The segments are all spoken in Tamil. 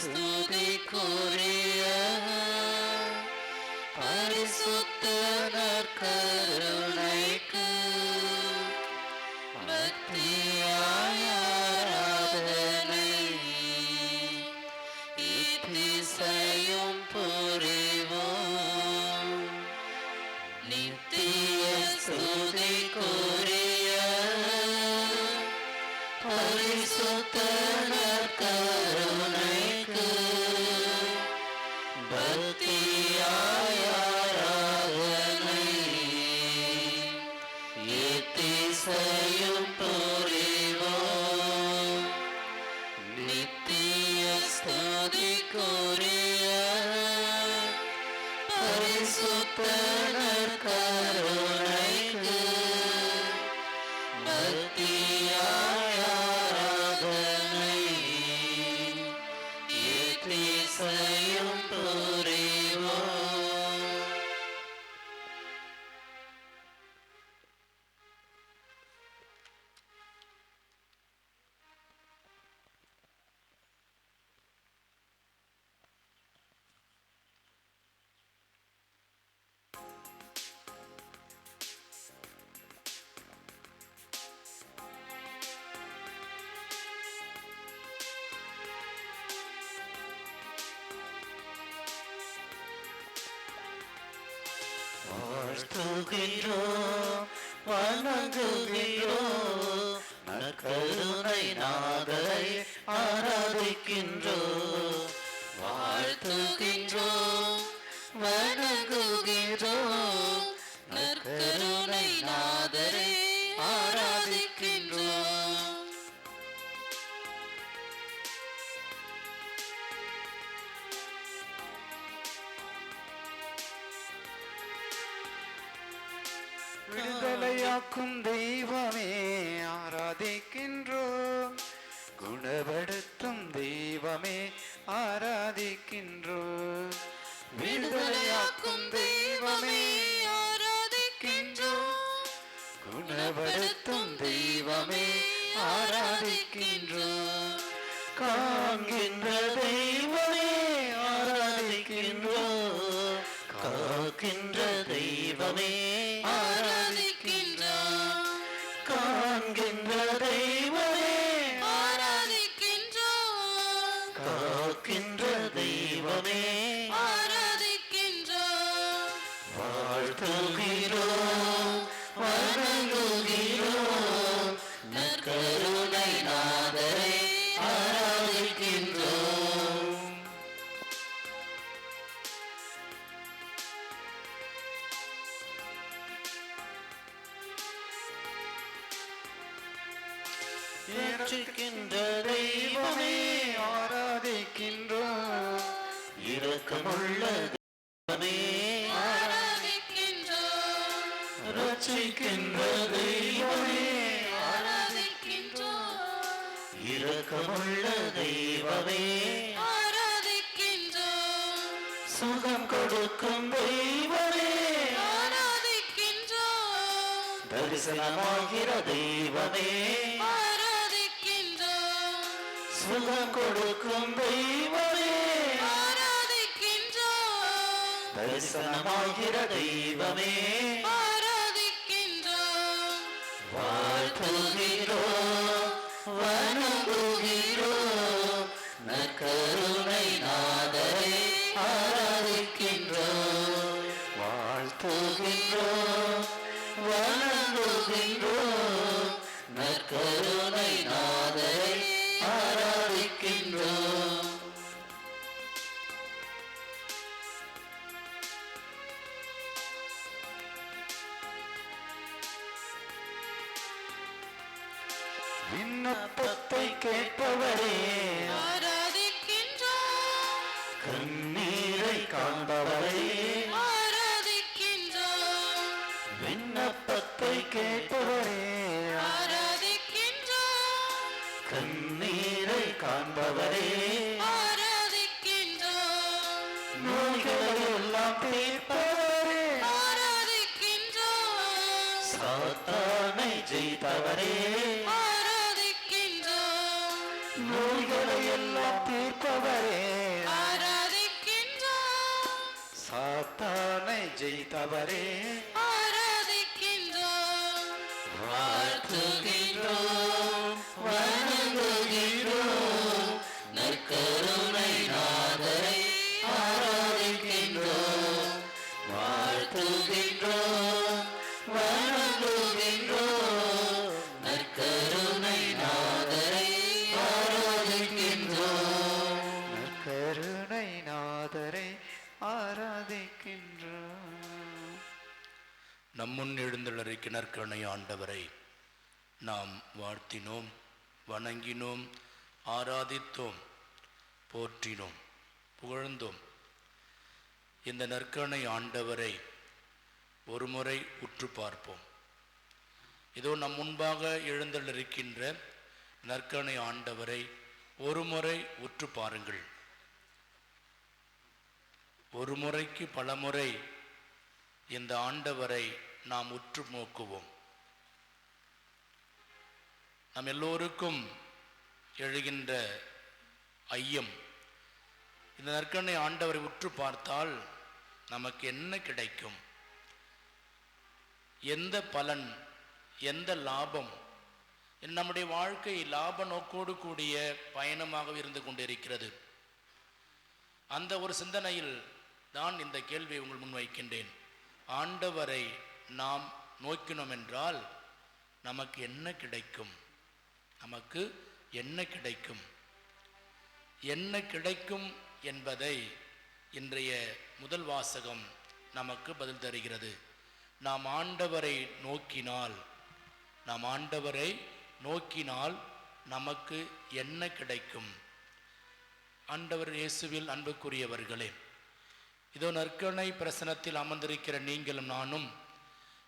ஸ்துதிக்குரிய பரிசுத்த நற்கருணைக்கு பக்தியாய் ஆராதனை இத்திசையும் புரிவோம். நித்திய ஸ்துதிக்குரிய பரிசுத்த நற்கருணைக்கு பக்தியாய் ஆராதனை இத்திசையும் புரிவோம். நித்திய ஸ்துதிக்குரிய பரிசுத்த நற்கருணைக்கு பக்தியாய் ஆராதனை இத்திசையும் புரிவோம். வாழ்த்துகிறோம், வணங்குகிறோம், நற்கருணை நாதரை ஆராதிக்கின்றோம். வாழ்த்துகின்றோம், வணங்குகிறோம், நற்கருணை நாதரை ஆராதிக்கின்றோம். விடுதலையாக்கும் தெய்வமே ஆராதிக்கின்றோம். குணப்படுத்தும் தெய்வமே ஆராதிக்கின்றோம். விடுதலையாக்கும் தெய்வமே ஆராதிக்கின்றோம். குணப்படுத்தும் தெய்வமே ஆராதிக்கின்றோம். காண்கின்ற தெய்வமே ஆராதிக்கின்றோம். காக்கின்ற தெய்வமே ஆராதிக்கின்றோம். காண்கின்ற தெய்வமே ஆராதிக்கின்றோம். காக்கின்ற தெய்வமே ஆராதிக்கின்றோம். வாழ்த்துகிறோம், வணங்குகிறோம், நற்கருணை நாதரை ஆராதிக்கின்றோம். இரட்சிக்கின்ற தெய்வமே ஆராதிக்கின்றோம். இரக்கமுள்ள தெய்வமே ஆராதிக்கின்றோம். ரட்சிக்கின்ற தெய்வமே ஆராதிக்கின்றோம். இரக்கமுள்ள தெய்வமே ஆராதிக்கின்றோம். சுகம் கொடுக்கும் தெய்வமே ஆராதிக்கின்றோம். தரிசனமாகிற தெய்வமே ஆராதிக்கின்றோம். சுகம் கொடுக்கும் தெய்வமே ஆராதிக்கின்றோம். தரிசனமாகிற தெய்வமே ஆராதிக்கின்றோம். வாழ்த்துகிறோம், வணங்குகிறோம், நற்கருணை நாதரை ஆராதிக்கின்றோம். வாழ்த்துகின்றோம், வணங்குகின்றோம், நற்கருணை நாதரை ஆராதிக்கின்றோம். விண்ணப்பத்தை கேட்பவரே ஆராதிக்கின்றோம். கண்ணீரை காண்பவரே ஆராதிக்கின்றோம். விண்ணப்பத்தை கேட்பவரே ஆராதிக்கின்றோம். கண்ணீரை காண்பவரே ஆராதிக்கின்றோம். நோய்களை எல்லாம் தீர்ப்பவரே ஆராதிக்கின்றோம். சாத்தானை ஜெயித்தவரே ஆராதிக்கின்றோம். நோய்களை எல்லாம் சாத்தானை ஜெயித்தவரே ஆராதிக்கின்றோம் வாழ்த்துகின்றோம் வணங்குகின்றோம் நற்கருணை நாதரை ஆராதிக்கின்றோம் வாழ்த்துகின்றோம் வணங்குகின்றோம் நற்கருணை நாதரை ஆராதிக்கின்றோம் கருணை நாதரை ஆராதிக்கின்றோம். நம்முன் எழுந்தருளிருக்கிற நற்கருணை ஆண்டவரை நாம் வாழ்த்தினோம், வணங்கினோம், ஆராதித்தோம், போற்றினோம், புகழ்ந்தோம். இந்த நற்கருணை ஆண்டவரை ஒருமுறை உற்று பார்ப்போம். இதோ நம் முன்பாக எழுந்தருளிருக்கின்ற நற்கருணை ஆண்டவரை ஒருமுறை உற்று பாருங்கள். ஒரு முறைக்கு பல முறை இந்த ஆண்டவரை நாம் உற்று நோக்குவோம். நம் எல்லோருக்கும் எழுகின்ற ஐயம், இந்த நற்கருணை ஆண்டவரை உற்று பார்த்தால் நமக்கு என்ன கிடைக்கும், எந்த பலன், எந்த லாபம்? நம்முடைய வாழ்க்கை லாப நோக்கோடு கூடிய பயணமாக இருந்து கொண்டிருக்கிறது. அந்த ஒரு சிந்தனையில் தான் இந்த கேள்வியை உங்கள் முன்வைக்கின்றேன். ஆண்டவரை நாம் நோக்கினோம் என்றால் நமக்கு என்ன கிடைக்கும்? நமக்கு என்ன கிடைக்கும்? என்ன கிடைக்கும் என்பதை இன்றைய முதல் வாசகம் நமக்கு பதில் தருகிறது. நாம் ஆண்டவரை நோக்கினால் நமக்கு என்ன கிடைக்கும்? ஆண்டவர் இயேசுவில் அன்புக்குரியவர்களே, இதோ நற்கருணை பிரசனத்தில் அமர்ந்திருக்கிற நீங்களும் நானும்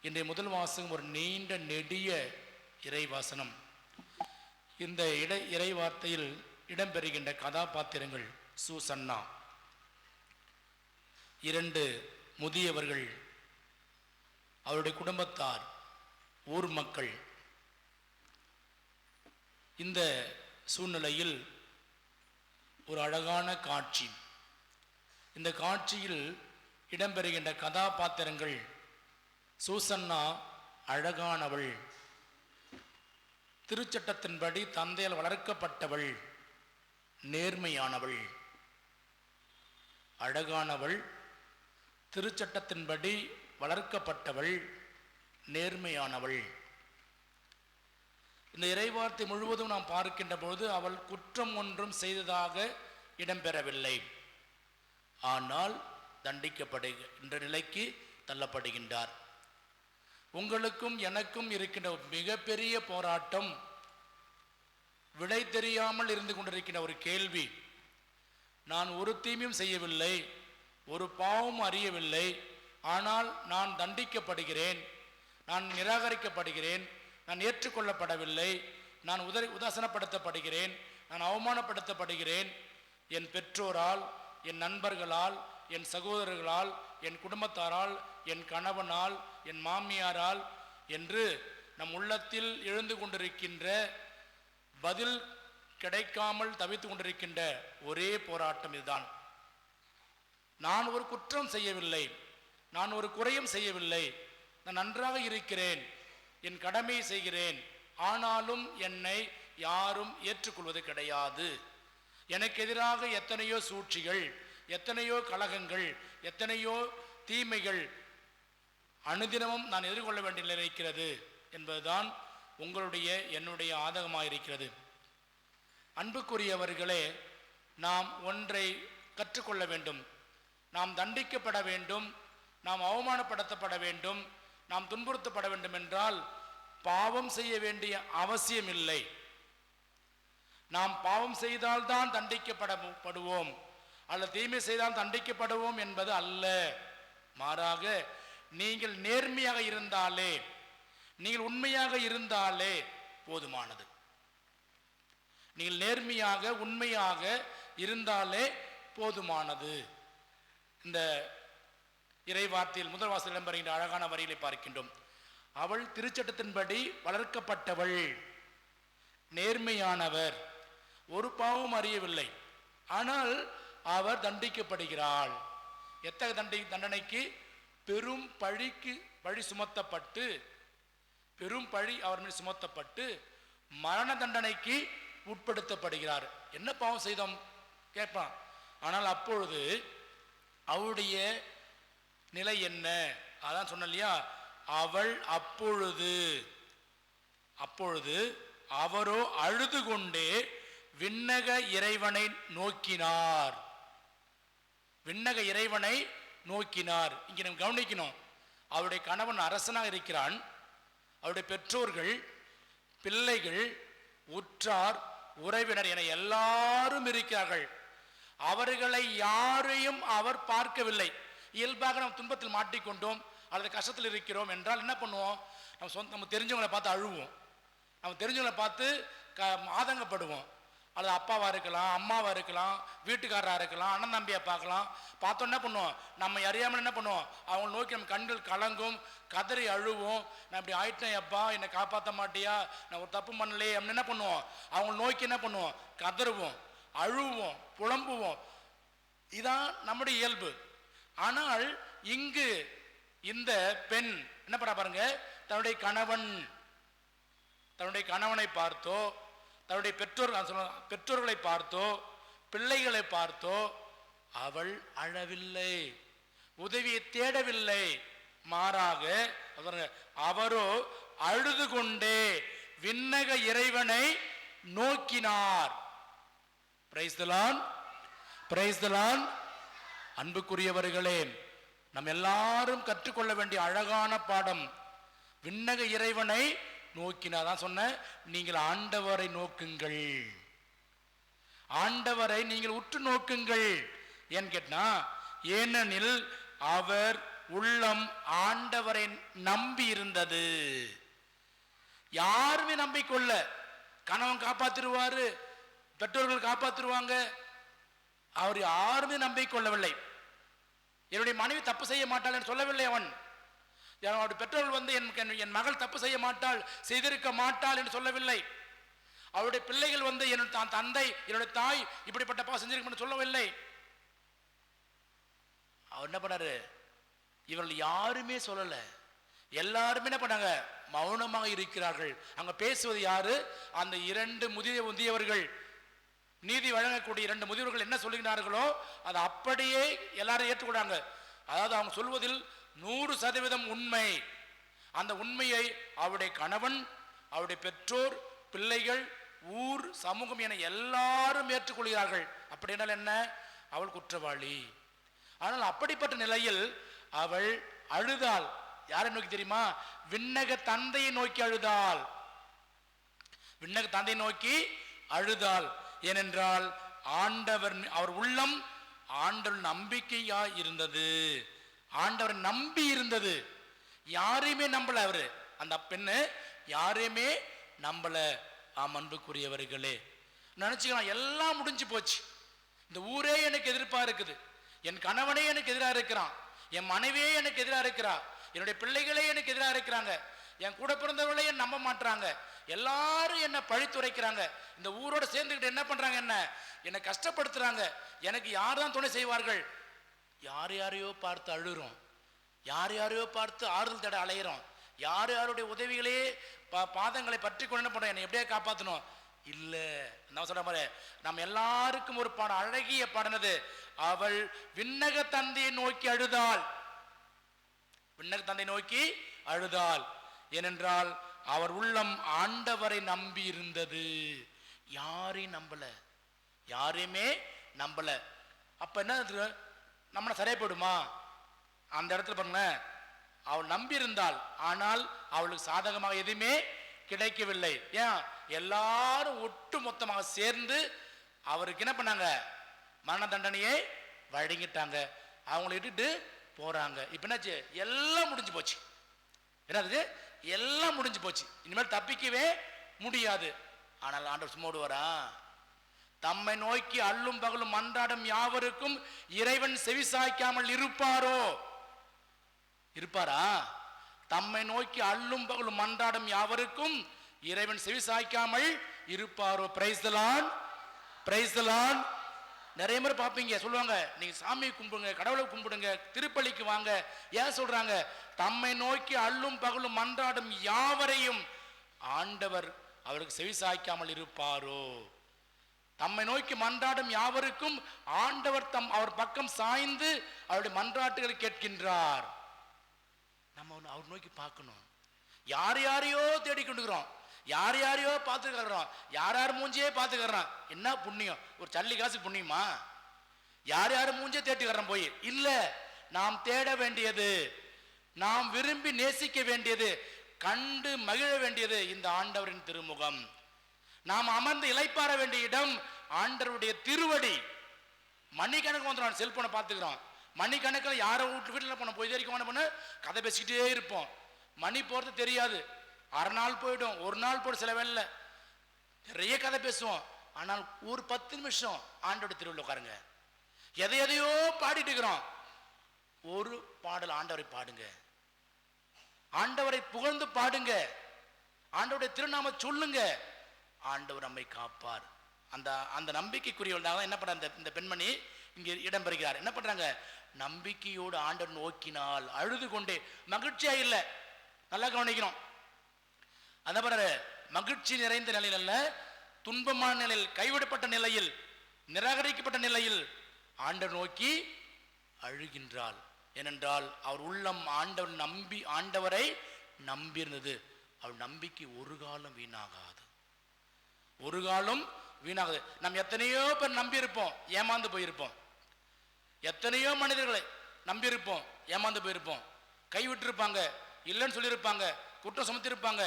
இன்றைய முதல் வாசகம் ஒரு நீண்ட நெடிய இறைவாசனம். இந்த இறை வார்த்தையில் இடம்பெறுகின்ற கதாபாத்திரங்கள் சூசன்னா, 2 முதியவர்கள், அவருடைய குடும்பத்தார், ஊர் மக்கள். இந்த சூழ்நிலையில் ஒரு அழகான காட்சி. இந்த காட்சியில் இடம்பெறுகின்ற கதாபாத்திரங்கள், சூசன்னா அழகானவள், திருச்சட்டத்தின்படி தந்தையால் வளர்க்கப்பட்டவள், நேர்மையானவள். அழகானவள், திருச்சட்டத்தின்படி வளர்க்கப்பட்டவள், நேர்மையானவள். இந்த இறைவார்த்தை முழுவதும் நாம் பார்க்கின்ற பொழுது அவள் குற்றம் ஒன்றும் செய்ததாக இடம்பெறவில்லை. ஆனால் தண்டிக்கப்படுகின்ற நிலைக்கு தள்ளப்படுகின்றார். உங்களுக்கும் எனக்கும் இருக்கின்ற மிகப்பெரிய போராட்டம், விடை தெரியாமல் இருந்து கொண்டிருக்கின்ற ஒரு கேள்வி. நான் ஒரு தீமையும் செய்யவில்லை, ஒரு பாவம் அறியவில்லை, ஆனால் நான் தண்டிக்கப்படுகிறேன், நான் நிராகரிக்கப்படுகிறேன், நான் ஏற்றுக்கொள்ளப்படவில்லை, நான் உதாசனப்படுத்தப்படுகிறேன், நான் அவமானப்படுத்தப்படுகிறேன். என் பெற்றோரால், என் நண்பர்களால், என் சகோதரர்களால், என் குடும்பத்தாரால், என் கணவனால், என் மாமியாரால் என்று நம் உள்ளத்தில் எழுந்து கொண்டிருக்கின்ற, பதில் கிடைக்காமல் தவித்து கொண்டிருக்கின்ற ஒரே போராட்டம் இதுதான். நான் ஒரு குற்றம் செய்யவில்லை, நான் ஒரு குறையும் செய்யவில்லை, நான் நன்றாக இருக்கிறேன், என் கடமையை செய்கிறேன், ஆனாலும் என்னை யாரும் ஏற்றுக்கொள்வது கிடையாது. எனக்கு எதிராக எத்தனையோ சூழ்ச்சிகள், எத்தனையோ கலகங்கள், எத்தனையோ தீமைகள் அனுதினமும் நான் எதிர்கொள்ள வேண்டிய நிலை இருக்கிறது என்பதுதான் உங்களுடைய என்னுடைய ஆதகமாக இருக்கிறது. அன்புக்குரியவர்களே, நாம் ஒன்றை கற்றுக்கொள்ள வேண்டும். நாம் தண்டிக்கப்பட வேண்டும், நாம் அவமானப்படுத்தப்பட வேண்டும், நாம் துன்புறுத்தப்பட வேண்டும் என்றால் பாவம் செய்ய வேண்டிய அவசியம் இல்லை. நாம் பாவம் செய்தால்தான் தண்டிக்கப்படுவோம் அல்லது தீமை செய்தால் தண்டிக்கப்படுவோம் என்பது அல்ல. மாறாக நீங்கள் நேர்மையாக இருந்தாலே, நீங்கள் உண்மையாக இருந்தாலே போதுமானது. நீங்கள் நேர்மையாக உண்மையாக இருந்தாலே போதுமானது. இந்த இறைவார்த்தையில் முதல் வாசல் இடம்பெறுகின்ற அழகான வரிகளை பார்க்கின்றோம். அவள் திருச்சட்டத்தின்படி வளர்க்கப்பட்டவள், நேர்மையானவர், ஒரு பாவம் அறியவில்லை, ஆனால் அவர் தண்டிக்கப்படுகிறாள். எத்தகைய தண்டனைக்கு? பெரும் பழி சுமத்தப்பட்டு, பெரும் பழி அவர் மீது சுமத்தப்பட்டு மரண தண்டனைக்கு உட்படுத்தப்படுகிறார். என்ன பாவம் செய்தோம் கேட்பான். ஆனால் அப்பொழுது அவருடைய நிலை என்ன? அதான் சொன்ன இல்லையா, அவள் அப்பொழுது அவரோ அழுது கொண்டே விண்ணக இறைவனை நோக்கினார். விண்ணக இறைவனை நோக்கினார். இங்க நம்ம கவனிக்கணும், அவருடைய கணவன் அரசனாக இருக்கிறான். அவருடைய பெற்றோர்கள், பிள்ளைகள், உற்றார், உறவினர் என எல்லாரும் இருக்கிறார்கள். அவர்களை யாரையும் அவர் பார்க்கவில்லை. இயல்பாக நம்ம துன்பத்தில் மாட்டிக்கொண்டோம் அல்லது கஷ்டத்தில் இருக்கிறோம் என்றால் என்ன பண்ணுவோம்? நம்ம தெரிஞ்சவங்களை பார்த்து அழுவோம், நம்ம தெரிஞ்சவங்களை பார்த்து ஆதங்கப்படுவோம். அல்லது அப்பாவா இருக்கலாம், அம்மாவா இருக்கலாம், வீட்டுக்காரராக இருக்கலாம், அண்ணன் தம்பியை பார்க்கலாம். பார்த்தோம் என்ன பண்ணுவோம்? நம்ம அறியாமல் என்ன பண்ணுவோம்? அவங்க நோக்கி நம்ம கண்கள் கலங்கும், கதறி அழுவோம். நான் இப்படி ஆயிட்டேன், அப்பா என்னை காப்பாற்ற மாட்டியா, நான் ஒரு தப்பு பண்ணலையே அப்படின்னு என்ன பண்ணுவோம்? அவங்க நோக்கி என்ன பண்ணுவோம்? கதறுவோம், அழுவோம், புலம்புவோம். இதான் நம்முடைய இயல்பு. ஆனால் இங்கு இந்த பெண் என்ன பண்ண பாருங்க, தன்னுடைய கணவனை பார்த்தோ, தன்னுடைய பெற்றோர்களை பார்த்தோ, பிள்ளைகளை பார்த்தோ அவள் அழவில்லை, உதவியை தேடவில்லை. மாறாக அவரோ அழுது கொண்டே விண்ணக இறைவனை நோக்கினார். Praise the Lord, praise the Lord. அன்புக்குரியவர்களே, நம்ம எல்லாரும் கற்றுக்கொள்ள வேண்டிய அழகான பாடம் விண்ணக இறைவனை நோக்கினார். தான் சொன்ன, நீங்கள் ஆண்டவரை நோக்குங்கள், ஆண்டவரை நீங்கள் உற்று நோக்குங்கள். ஏன்னு கேட்டா, ஏனெனில் அவர் உள்ளம் ஆண்டவரை நம்பி இருந்தது. யாருமே நம்பிக்கொள்ள, கணவன் காப்பாத்திருவாரு, பெற்றோர்கள் காப்பாத்திருவாங்க, அவர் யாருமே நம்பிக்கொள்ளவில்லை. என்னுடைய மனைவி தப்பு செய்ய மாட்டாள் என்று சொல்லவில்லை அவன். அவருடைய பெற்றோர்கள் என் மகள் தப்பு செய்ய மாட்டாள், செய்திருக்க மாட்டாள் என்று சொல்லவில்லை. அவருடைய பிள்ளைகள் என்னுடைய தந்தை, என்னுடைய தாய் இப்படிப்பட்ட பாவம் செஞ்சிருக்க சொல்லவில்லை. அவர் என்ன பண்ணாரு? இவர்கள் யாருமே சொல்லல, எல்லாருமே என்ன பண்ணாங்க? மௌனமாக இருக்கிறார்கள். அங்க பேசுவது யாரு? அந்த இரண்டு முதியவர்கள், நீதி வழங்கக்கூடிய இரண்டு முதியவர்கள் என்ன சொல்லுகிறார்களோ அதை அப்படியே எல்லாரும் ஏற்றுக்கொண்டாங்க. அதாவது அவங்க சொல்வதில் 100% உண்மை. அந்த உண்மையை அவருடைய கணவன், அவருடைய பெற்றோர், பிள்ளைகள், ஊர், சமூகம் என எல்லாரும் ஏற்றுக்கொள்கிறார்கள். அப்படி என்றால் என்ன? அவள் குற்றவாளி. ஆனால் அப்படிப்பட்ட நிலையில் அவள் அழுதாள். யாரை நோக்கி தெரியுமா? விண்ணக தந்தையை நோக்கி அழுதாள். விண்ணக தந்தையை நோக்கி அழுதாள். ஏனென்றால் ஆண்டவர், அவர் உள்ளம் ஆண்டவர் நம்பிக்கையா இருந்தது, ஆண்டவர் நம்பி இருந்தது. யாரையுமே நம்பல அவரு, அந்த பெண்ணு யாரையுமே நம்பல. அன்புக்குரியவர்களே, நினைச்சுக்கலாம் எல்லாம் முடிஞ்சு போச்சு, இந்த ஊரே எனக்கு எதிர்ப்பா இருக்குது, என் கணவனே எனக்கு எதிராக இருக்கிறான், என் மனைவியே எனக்கு எதிராக இருக்கிறா, என்னுடைய பிள்ளைகளே எனக்கு எதிராக இருக்கிறாங்க, என் கூட பிறந்தவர்களே என்ன நம்ப மாட்டாங்க, எல்லாரும் என்ன பழித்துரைக்கிறாங்க, இந்த ஊரோட சேர்ந்துக்கிட்டு என்ன பண்றாங்க, என்னை கஷ்டப்படுத்துறாங்க, எனக்கு யார் தான் துணை செய்வார்கள்? யார் யாரையோ பார்த்து அழுறோம், யார் யாரையோ பார்த்து ஆறுதல் தேட அலையிறோம், யார் யாருடைய உதவிகளே பாதங்களை பற்றி கொண்டு என்ன பண்றோம்? என்னை எப்படியே காப்பாற்றணும் இல்ல. நான் சொல்ற மாதிரி நம்ம எல்லாருக்கும் ஒரு பாடம், அழகிய பாடினது, அவள் விண்ணக தந்தையை நோக்கி அழுதாள். விண்ணக தந்தை நோக்கி அழுதாள். ஏனென்றால் அவர் உள்ளம் ஆண்டவரை நம்பி இருந்தது. யாரையும் நம்பல, யாரையுமே நம்பல. அப்ப என்ன நம்மள சரியா போயிடுமா? அந்த இடத்துல பாருங்களேன், அவள் நம்பி இருந்தாள், ஆனால் அவளுக்கு சாதகமாக எதுவுமே கிடைக்கவில்லை. ஏன்? எல்லாரும் ஒட்டு மொத்தமாக சேர்ந்து அவருக்கு என்ன பண்ணாங்க? மரண தண்டனையை வழங்கிட்டாங்க, அவங்களை இட்டுட்டு போறாங்க. இப்ப என்னாச்சு? எல்லாம் முடிஞ்சு போச்சு. என்னது? எல்லாம் முடிஞ்சு போச்சு, இனிமேல் தப்பிக்கவே முடியாது. ஆனால் ஆண்டவர் சும்மா விடுவாரா? தம்மை நோக்கி அல்லும் பகலும் மன்றாடும் யாவருக்கும் இறைவன் செவிசாய்க்காமல் இருப்பாரோ? இருப்பாரா? தம்மை நோக்கி அல்லும் பகலும் மன்றாடும் யாவருக்கும் இறைவன் செவிசாய்க்காமல் இருப்பாரோ? Praise the Lord, praise the Lord. நிறைய பேர் பார்ப்பீங்க சொல்லுவாங்க, நீங்க சாமியை கும்பிடுங்க, கடவுளை கும்பிடுங்க, திருப்பலிக்கு வாங்க. ஏன் சொல்றாங்க? தம்மை நோக்கி அல்லும் பகலும் மன்றாடும் யாவரையும் ஆண்டவர் அவருக்கு செவி சாய்க்காமல் இருப்பாரோ? தம்மை நோக்கி மன்றாடும் யாவருக்கும் ஆண்டவர் அவர் பக்கம் சாய்ந்து அவருடைய மன்றாட்டுகளை கேட்கின்றார். நம்ம அவர் நோக்கி பார்க்கணும். யார் யாரையோ தேடிக்கொண்டுக்கிறோம், யார் யாரையோ பார்த்துக்கிறோம், யார் யார் மூஞ்சியே பார்த்துக்கிறோம். என்ன புண்ணியம்? ஒரு சல்லி காசு புண்ணியமா? யார் யார் மூஞ்சியே தேடிக்கிறோம் போய் இல்ல. நாம் தேட வேண்டியது, நாம் விரும்பி நேசிக்க வேண்டியது, கண்டு மகிழ வேண்டியது இந்த ஆண்டவரின் திருமுகம். நாம் அமர்ந்து இளைப்பாற வேண்டிய இடம் ஆண்டவருடைய திருவடி. மணிக்கணக்கு வந்துடும், செல்போனை பார்த்துக்கிறோம். மணிக்கணக்கில் யாரோ வீட்டில் போன போய் பண்ண கதை பேசிக்கிட்டே இருப்போம். மணி போறது தெரியாது. அரை நாள் போயிடும், ஒரு நாள் போய்டும். சில வேலை நிறைய கதை பேசுவோம். ஆனால் ஒரு 10 நிமிஷம் ஆண்டோட திருவிழா உட்காருங்க. எதையோ பாடிட்டு இருக்கிறோம். ஒரு பாடல் ஆண்டவரை பாடுங்க, ஆண்டவரை புகழ்ந்து பாடுங்க, ஆண்டவருடைய திருநாம சொல்லுங்க. ஆண்டவர் நம்மை காப்பார். அந்த அந்த நம்பிக்கைக்குரியவர்கள் என்ன பண்ற இந்த பெண்மணி இங்கே இடம் பெறுகிறார். என்ன பண்றாங்க? நம்பிக்கையோடு ஆண்டவர் நோக்கினால் அழுது கொண்டே, மகிழ்ச்சியா இல்லை. நல்லா கவனிக்கணும். அந்த பிறகு மகிழ்ச்சி நிறைந்த நிலையில் அல்ல, துன்பமான நிலையில், கைவிடப்பட்ட நிலையில், நிராகரிக்கப்பட்ட நிலையில் ஆண்டவர் நோக்கி அழுகின்றாள். ஏனென்றால் அவர் உள்ளம் ஆண்டவரை நம்பியிருந்தது. அவள் நம்பிக்கை ஒரு காலம் வீணாகாது, ஒரு காலம் வீணாகுது. நம்ம எத்தனையோ பேர் நம்பி இருப்போம், ஏமாந்து போயிருப்போம். எத்தனையோ மனிதர்களை நம்பி இருப்போம், ஏமாந்து போயிருப்போம். கைவிட்டு இருப்பாங்க, இல்லைன்னு சொல்லியிருப்பாங்க, குற்றம் சுமத்திருப்பாங்க.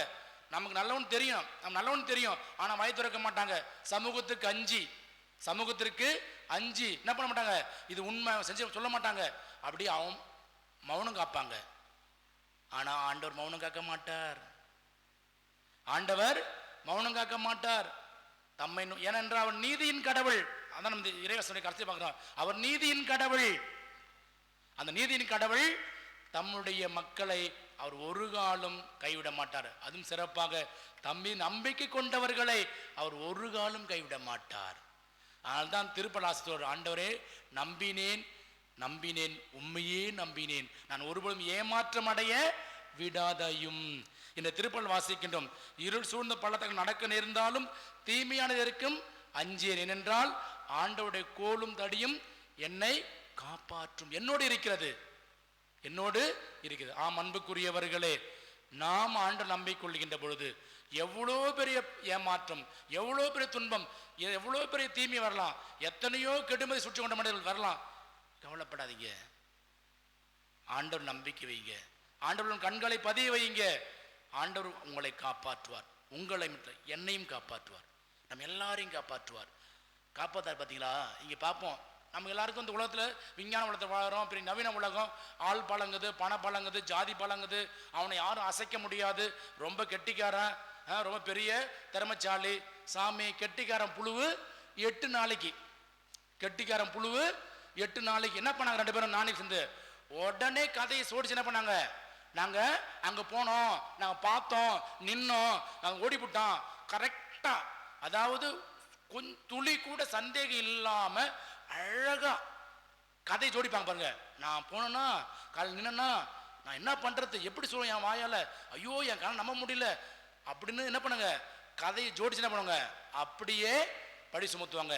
நமக்கு நல்லவன் தெரியும், நம்ம நல்லவன் தெரியும். ஆனா வாய் திறக்க மாட்டாங்க. சமூகத்திற்கு அஞ்சி என்ன பண்ண மாட்டாங்க? இது உண்மை செஞ்சு சொல்ல மாட்டாங்க. அப்படியே அவன் மௌனம் காப்பாங்க. ஆனா ஆண்டவர் மௌனம் காக்க மாட்டார். ஆண்டவர் மௌனம் காக்க மாட்டார். தம்மை ஏனென்றால் அவர் நீதியின் கடவுள். அதான் நம்ம இறைவசனை கருத்தை பார்க்கிறோம். அவர் நீதியின் கடவுள். அந்த நீதியின் கடவுள் தம்முடைய மக்களை அவர் ஒரு காலம் கைவிட மாட்டார். அதுவும் சிறப்பாக தம்மி நம்பிக்கை கொண்டவர்களை அவர் ஒரு காலம் கைவிட மாட்டார். அதனால்தான் திருப்பலாசித்தோர், ஆண்டவரே நம்பினேன் நம்பினேன் உண்மையே நம்பினேன், நான் ஒருபோதும் ஏமாற்றம் அடைய விடாதையும். இந்த திருப்பல் வாசிக்கின்றோம். இருள் சூழ்ந்த பள்ளத்தாக்கு நடக்க நேர்ந்தாலும் தீமையானது இருக்கும் அஞ்சேன். ஏனென்றால் ஆண்டவருடைய கோலும் தடியும் என்னை காப்பாற்றும். என்னோடு இருக்கிறது, என்னோடு இருக்கிறது. ஆம் அன்புக்குரியவர்களே, நாம் ஆண்டவர் நம்பிக்கொள்கின்ற பொழுது எவ்வளோ பெரிய ஏமாற்றம், எவ்வளோ பெரிய துன்பம், எவ்வளோ பெரிய தீமை வரலாம், எத்தனையோ கெடுமதி சுற்றி கொண்ட மனிதர்கள் வரலாம். கவலைப்படாதீங்க, ஆண்டவர் நம்பிக்கை வைங்க, ஆண்டவரின் கண்களை பதிய வைங்க. ஆண்டவர் உங்களை காப்பாற்றுவார், உங்களை என்னையும் காப்பாற்றுவார், நம்ம எல்லாரையும் காப்பாற்றுவார். காப்பாற்றார். பார்த்தீங்களா? இங்கே பார்ப்போம், நம்ம எல்லாருக்கும் இந்த உலகத்தில் விஞ்ஞான உலகத்தில் வாழறோம். பெரிய நவீன உலகம், ஆள் பழங்குது, பண பழங்குது, ஜாதி பழங்குது. அவனை யாரும் அசைக்க முடியாது. ரொம்ப கெட்டிக்காரன், ரொம்ப பெரிய திறமைச்சாலி. சாமி கெட்டிக்காரன் புழுவு 8 நாளைக்கு, கெட்டிக்காரன் புழுவு 8 நாளைக்கு என்ன பண்ணாங்க? 2 பேரும் நாளைக்கு சேர்ந்து உடனே கதையை சோடிச்சு என்ன பண்ணாங்க? நாங்க அங்க போனோம், நாங்க பார்த்தோம், நின்னோம், நாங்க ஓடிவிட்டோம். கரெக்டா, அதாவது கொஞ்சம் துளி கூட சந்தேகம் இல்லாம அழகா கதை ஜோடிப்பாங்க பாருங்க. நான் போனேன்னா, கால் நின்னா, நான் என்ன பண்றது, எப்படி சொல்லுவேன் என் வாயால, ஐயோ என் காலம் நம்ப முடியல அப்படின்னு என்ன பண்ணுங்க? கதையை ஜோடிச்சு என்ன பண்ணுவாங்க? அப்படியே படி சுமத்துவாங்க.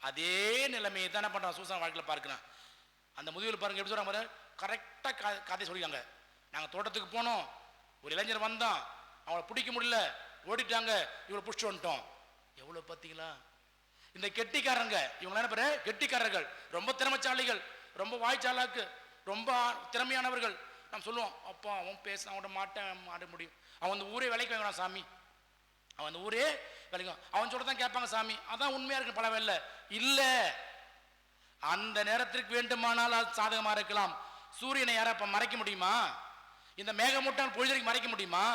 அதே நிலைமையை தான் என்ன பண்றாங்க சூசன் வாழ்க்கையில் பார்க்கிறேன். அந்த முதியோர் பாருங்க எப்படி சொல்றாங்க பாருங்க. கரெக்டா கதை சொல்லிட்டாங்க. நாங்கள் தோட்டத்துக்கு போனோம், ஒரு இளைஞர் வந்தான், அவளை பிடிக்க முடியல, ஓடிட்டாங்க, இவளை பிடிச்சிட்டு வந்துட்டோம். எவ்வளோ பார்த்தீங்களா? இந்த கெட்டிக்காரங்க, இவங்க என்ன பேரு? கெட்டிக்காரர்கள், ரொம்ப திறமைச்சாலிகள், ரொம்ப வாய்ச்சாலாக்கு, ரொம்ப திறமையானவர்கள். நம்ம சொல்லுவோம், அப்பா அவன் பேச அவன் மாட்டேன் மாட முடியும், அவன் அந்த ஊரே விலைக்கு வாங்கினான் சாமி, அவன் அந்த ஊரே விலைக்கு, அவன் சொல்றதான் கேட்பாங்க சாமி. அதான் உண்மையா இருக்கு பல வேலை இல்ல. அந்த நேரத்திற்கு வேண்டுமானால் அது சாதகமா இருக்கலாம். சூரியனை யார மறைக்க முடியுமா? இந்த மேகமூட்டம் பொழுதுக்கு மறைக்க முடியுமா?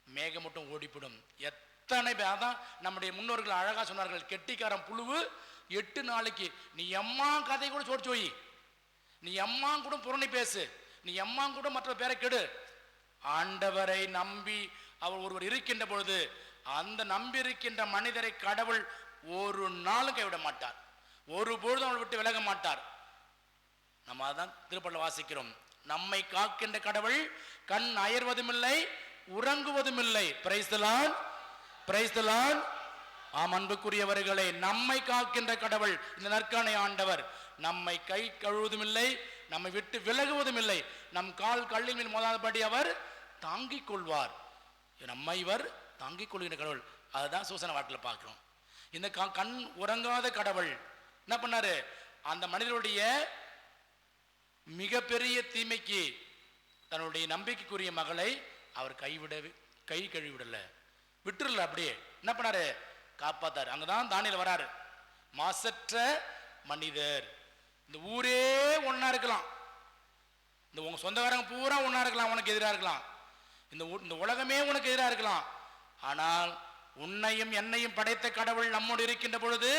மேகமூட்டம் ஓடிப்படும். எத்தனை பேர், அதான் நம்முடைய முன்னோர்கள் அழகா சொன்னார்கள், கெட்டிக்காரன் புழுவு 8 நாளைக்கு. நீ எம்மா கதை கூட சோடிச்சு போய், நீ எம்மா கூட புறணி பேசு, நீ எம்மா கூட மற்ற பேரை கெடு. ஆண்டவரை நம்பி அவர் ஒருவர் இருக்கின்ற பொழுது அந்த நம்பி இருக்கின்ற மனிதரை கடவுள் ஒரு நாளும் கைவிட மாட்டார், ஒருபொழுதும் அவளை விட்டு விலக மாட்டார். நம்ம அதான் திருப்பள்ளியில் வாசிக்கிறோம், நம்மை காக்கின்ற கடவுள் கண் அயர்வதும் இல்லை உறங்குவதும் இல்லை. Price the Lord, praise the Lord. ஆம் அன்புக்குரியவர்களே, நம்மை காக்கின்ற கடவுள் இந்த நற்காணை ஆண்டவர் நம்மை கை கழுவதும் இல்லை, நம்மை விட்டு விலகுவதும் இல்லை. நம் கால் கல்லின் மேல் மோதாதபடி அவர் தாங்கிக் கொள்வார். நம்மை இவர் தாங்கிக் கொள்கின்ற கடவுள். அதுதான் சூசன வாழ்க்கையில் பார்க்கிறோம். இந்த கண் உறங்காத கடவுள் என்ன பண்ணாரு, அந்த மனிதனுடைய மிகப்பெரிய தீமைக்கு தன்னுடைய நம்பிக்கைக்குரிய மகளை அவர் கை கழுவிடல, விட்டுறல, அப்படியே என்ன பண்ணாரு, காப்பாத்தாரு. அங்கதான் தானியேல் வராரு, மாசற்ற மனிதர். இந்த ஊரே ஒன்னா இருக்கலாம், இந்த உங்க சொந்தக்காரங்க பூரா ஒன்னா இருக்கலாம், உனக்கு எதிராக இருக்கலாம், இந்த உலகமே உனக்கு எதிராக இருக்கலாம். ஆனால் உன்னையும் என்னையும் படைத்த கடவுள் நம்மோடு இருக்கின்ற பொழுது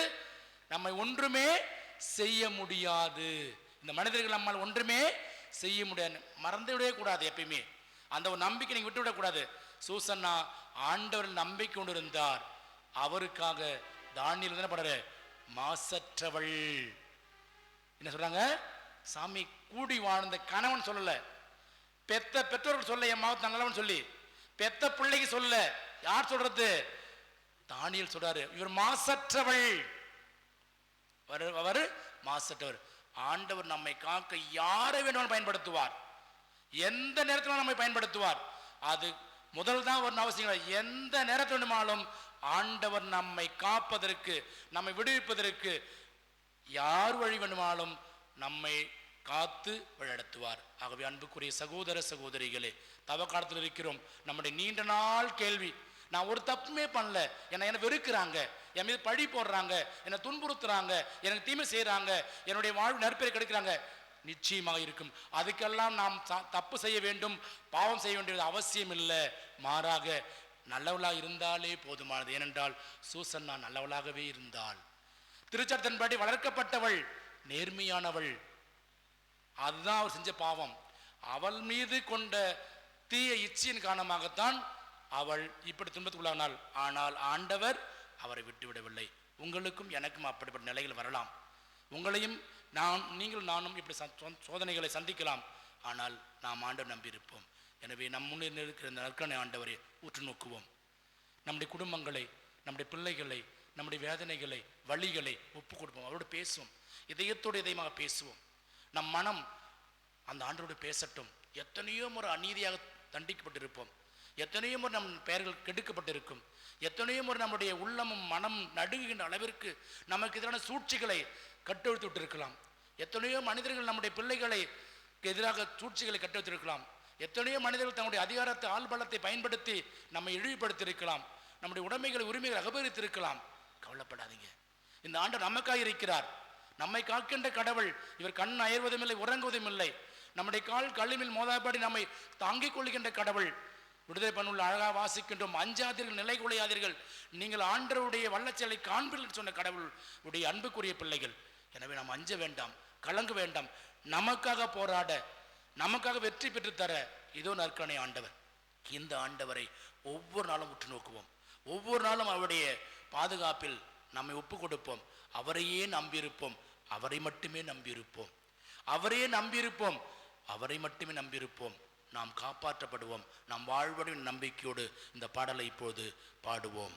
நம்மை ஒன்றுமே செய்ய முடியாது. இந்த மனிதர்கள் நம்மால் ஒன்றுமே செய்ய முடியாது. மறந்து விடவே கூடாது. எப்பயுமே அந்த ஒரு நம்பிக்கை நீங்க விட்டு விடக்கூடாது. சூசன்னா ஆண்டவர் நம்பிக்கை கொண்டு இருந்தார். அவருக்காக தானியேல் என்ன பண்றாரு, மாசற்றவள் என்ன சொல்றாங்க, சாமி கூடி வாழ்ந்த கணவன் சொல்லல, பெற்றோர்கள் சொல்ல, என் மாவட்ட நல்லவன் சொல்லி பெத்த பிள்ளைக்கு சொல்ல, யார் சொல்றது, தானியேல் சொல்றாரு, இவர் மாசற்றவள், அவர் மாசற்றவர். ஆண்டவர் நம்மை காக்க யாரை வேணுமாலும் பயன்படுத்துவார், எந்த நேரத்திலும் நம்மை பயன்படுத்துவார். அது முதல் தான் ஒரு அவசியம். எந்த நேரத்தில் வேணுமாலும் ஆண்டவர் நம்மை காப்பதற்கு, நம்மை விடுவிப்பதற்கு யார் வழி வேணுமாலும் நம்மை காத்து வழிநடத்துவார். ஆகவே அன்புக்குரிய சகோதர சகோதரிகளே, தவ காலத்தில் இருக்கிறோம். நம்முடைய நீண்ட நாள் கேள்வி, நான் ஒரு தப்புமே பண்ணல, என்னை வெறுக்கிறாங்க, என் மீது பழி போடுறாங்க, என்னை துன்புறுத்துறாங்க, எனக்கு தீமை செய்யறாங்க, என்னுடைய வாழ்வு நற்பெயரை கெடுக்கிறாங்க. நிச்சயமாக இருக்கும். அதுக்கெல்லாம் நாம் தப்பு செய்ய வேண்டும், பாவம் செய்ய வேண்டியது அவசியம் இல்லை. மாறாக நல்லவளாக இருந்தாலே போதுமானது. ஏனென்றால் சூசன்னா நல்லவளாகவே இருந்தாள், திருச்சட்டத்தின்படி வளர்க்கப்பட்டவள், நேர்மையானவள். அதுதான் அவர் செஞ்ச பாவம். அவள் மீது கொண்ட தீய இச்சையின் காரணமாகத்தான் அவள் இப்படி துன்பத்துக்குள்ளானாள். ஆனால் ஆண்டவர் அவரை விட்டுவிடவில்லை. உங்களுக்கும் எனக்கும் அப்படிப்பட்ட நிலைகள் வரலாம். உங்களையும் நீங்கள் நானும் இப்படி சோதனைகளை சந்திக்கலாம். ஆனால் நாம் ஆண்டவர் நம்பியிருப்போம். எனவே நம் முன்னே இருக்கிற இந்த நற்கனை ஆண்டவரை உற்று நோக்குவோம். நம்முடைய குடும்பங்களை, நம்முடைய பிள்ளைகளை, நம்முடைய வேதனைகளை, வழிகளை ஒப்பு கொடுப்போம். அவரோடு பேசுவோம், இதயத்தோடு இதயமாக பேசுவோம். நம் மனம் அந்த ஆண்டவரோடு பேசட்டும். எத்தனையோ முறை அநீதியாக தண்டிக்கப்பட்டிருப்போம், எத்தனையோ முறை நம் பெயர்கள் கெடுக்கப்பட்டிருக்கும், எத்தனையோ முறை நம்முடைய உள்ளமும் மனம் நடுங்குகின்ற அளவிற்கு நமக்கு எதிரான சூழ்ச்சிகளை கட்டெழுத்து விட்டிருக்கலாம். எத்தனையோ மனிதர்கள் நம்முடைய பிள்ளைகளை எதிராக சூழ்ச்சிகளை கட்டெழுத்திருக்கலாம். எத்தனையோ மனிதர்கள் தங்களுடைய அதிகாரத்தை, ஆள்பலத்தை பயன்படுத்தி நம்மை இழிவுபடுத்தியிருக்கலாம். நம்முடைய உடைமைகளை, உரிமைகளை அபகரித்திருக்கலாம். கவலைப்படாதீங்க, இந்த ஆண்டவர் நமக்காக இருக்கிறார். நம்மை காக்கின்ற கடவுள். இவர் கண் அயர்வதும் இல்லை உறங்குவதும் இல்லை. நம்முடைய கால் கல்லில் மோதாபடி நம்மை தாங்கிக் கொள்கின்ற கடவுள். விடுதலை பண்ணுள்ள அழகா வாசிக்கின்றோம், அஞ்சாதீர்கள், நிலை கொள்ளையாதீர்கள், நீங்கள் ஆண்டவருடைய வல்லச்சலை காண்பீர்கள் சொன்ன கடவுள் உடைய அன்புக்குரிய பிள்ளைகள். எனவே நாம் அஞ்ச வேண்டாம், கலங்க வேண்டாம். நமக்காக போராட, நமக்காக வெற்றி பெற்று தர இதோ நற்கனை ஆண்டவர். இந்த ஆண்டவரை ஒவ்வொரு நாளும் உற்று நோக்குவோம். ஒவ்வொரு நாளும் அவருடைய பாதுகாப்பில் நம்மை ஒப்பு கொடுப்போம். அவரையே நம்பியிருப்போம், அவரை மட்டுமே நம்பியிருப்போம், அவரையே நம்பியிருப்போம், அவரை மட்டுமே நம்பியிருப்போம். நாம் காப்பாற்றப்படுவோம். நாம் வாழ்வடையும் நம்பிக்கையோடு இந்த பாடலை இப்போது பாடுவோம்.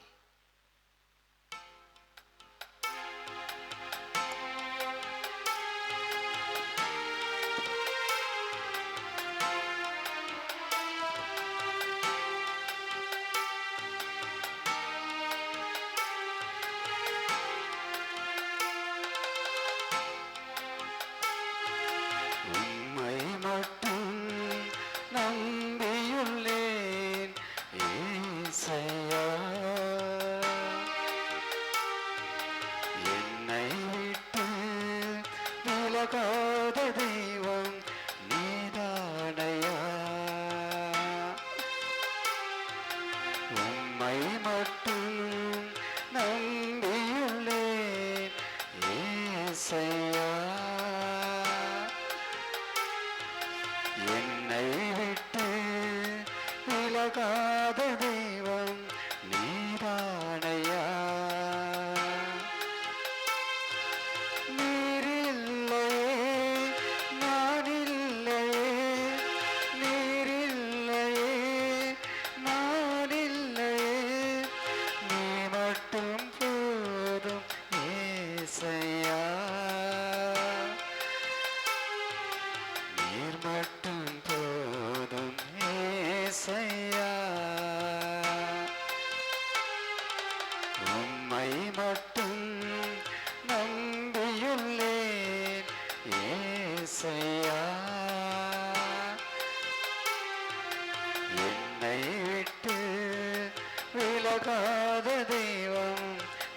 விலகாத தெய்வம்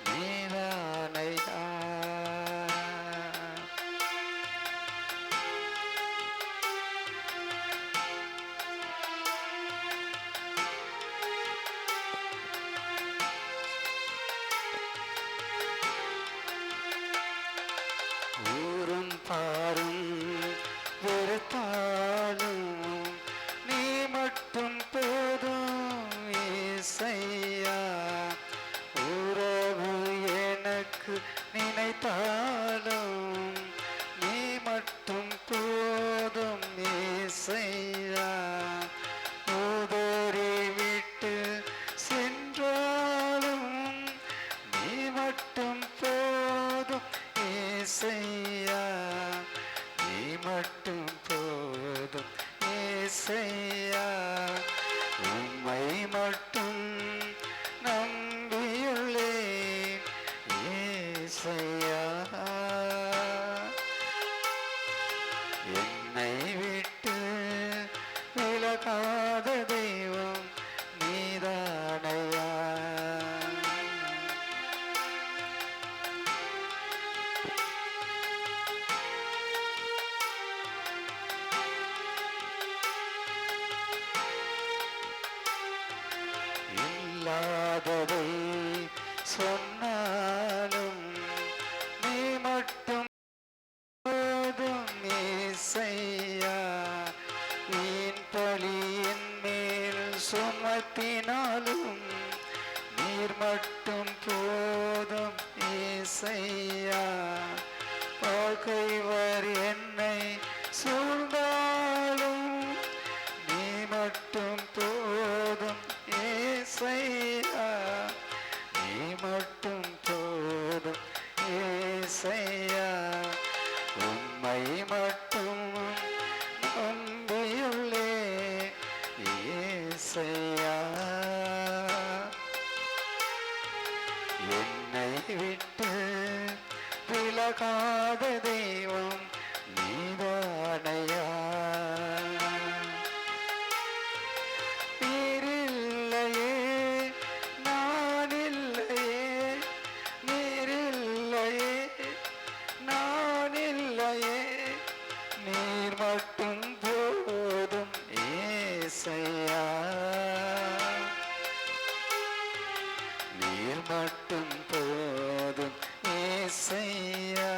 நீதானையா. ஊரும் பாரும் வெறுத்தாலும் நீ மட்டும் போதும் இசையா. உறவு எனக்கு நினைத்தாலும் நீ மட்டும் போதும் இசையா. உதறி விட்டு சென்றாலும் நீ மட்டும் போதும் இசையா. நீ மட்டும் போதும் இசையா. உம்மை மட்டும் நம்பியுள்ளேன் இசையா. என்னை விட்டு விலகாத தெய்வம் நீதானையா. இல்லாததை சொன்னாலும் நீ மட்டும் போதும் இசையா. வீண் பழியின் மேல் சுமத்தினாலும் நீர் மட்டும் போதும் இசையா. பகைவர் என்னை சூழ்ந்தாலும் நீ மட்டும் போதும் இசையா. நீ மட்டும் போதும் இசையா. உம்மை மட்டும் நம்பியுள்ளே இசையா. என்னை விட்டு விலகாத தெய்வம் நீதானையா. நீரில்லையே நான் இல்லையே, நீரில்லையே நான் இல்லையே, நீர் மட்டும் போதும் ஏசையா. நீர் மட்டும் போதும் ஏசையா.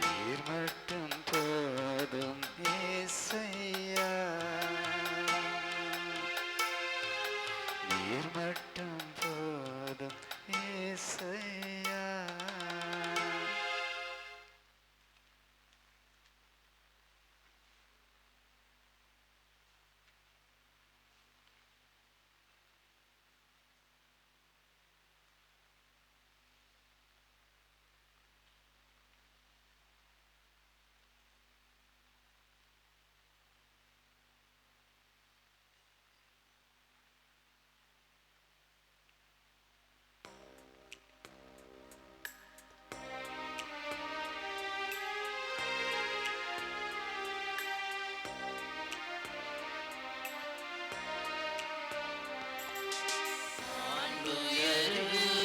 நீர் மட்டும் போதும் ஏசையா. நீர் மட்டும் போதும் ஏசையா.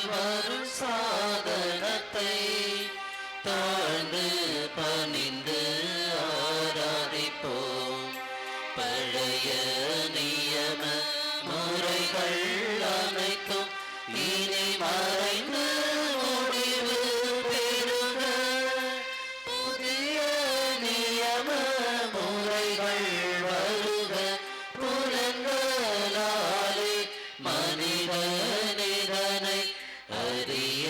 வரும் சாதனத்தை தாழ்ந்து பணிந்து ஆராதிப்போம். பழைய நியம முறைகள் அனைத்தும் இனி மறைந்து முடிவு பெறுக. புதிய நியம முறைகள் வருக. புலன்களாலே மனிதனை அறிய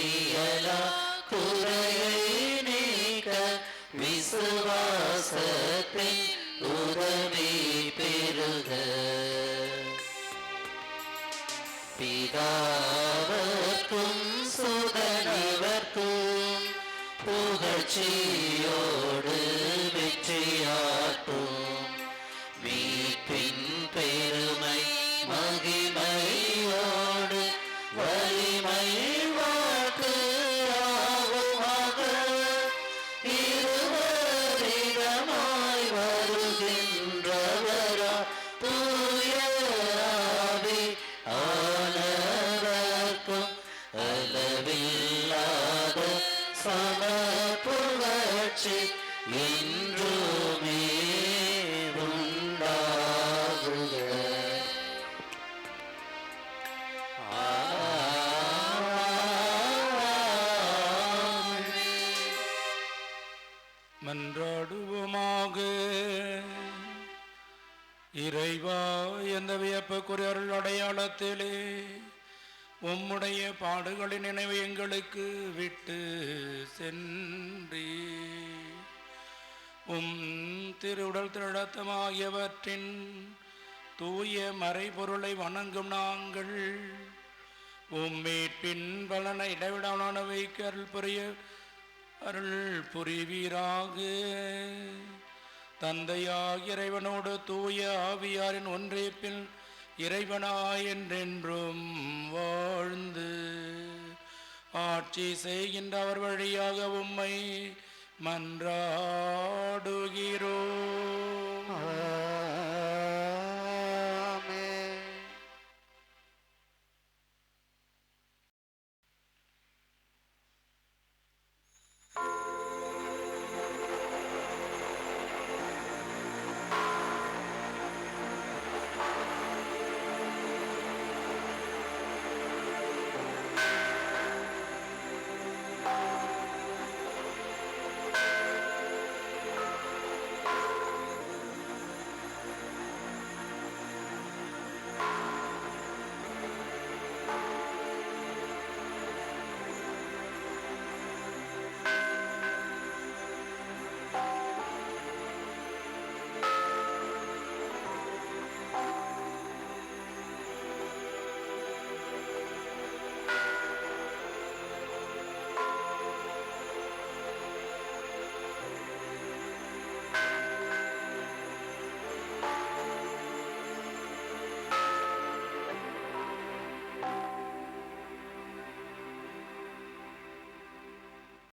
இயலா குறையை நீக்க விசுவாசத்தின் உதவி பெறுக. பிதாவர்க்கும் சுதனவர்க்கும் புகழ்ச்சியோடு வெற்றியாற்றும். மீட்பின் பெருமை மகிமையோடு வலிமை வாக்கு ஆகுமாக. இருவரிடமாய் வருகின்றவரா தூய என்றுமே உண்டாகுக. மன்றாடுவோமாக. இறைவா, எந்த வியப்புக்குரிய அருள் அடையாளத்திலே உம்முடைய பாடுகளின் நினைவு எங்களுக்கு விட்டு சென்றி உம் திருவுடல் திருடத்தமாகியவற்றின் தூய மறைபொருளை வணங்கும் நாங்கள் உம் மீட்பின் பலனை இடைவிடான வைக்க அருள் புரிவீராக. தந்தையாகிய இறைவனோடு தூய ஆவியாரின் ஒன்றிப்பில் இறைவனாய் என்றென்றும் வாழ்ந்து ஆட்சி செய்கின்ற அவர் வழியாக உம்மை மன்றாடுகிறோம்.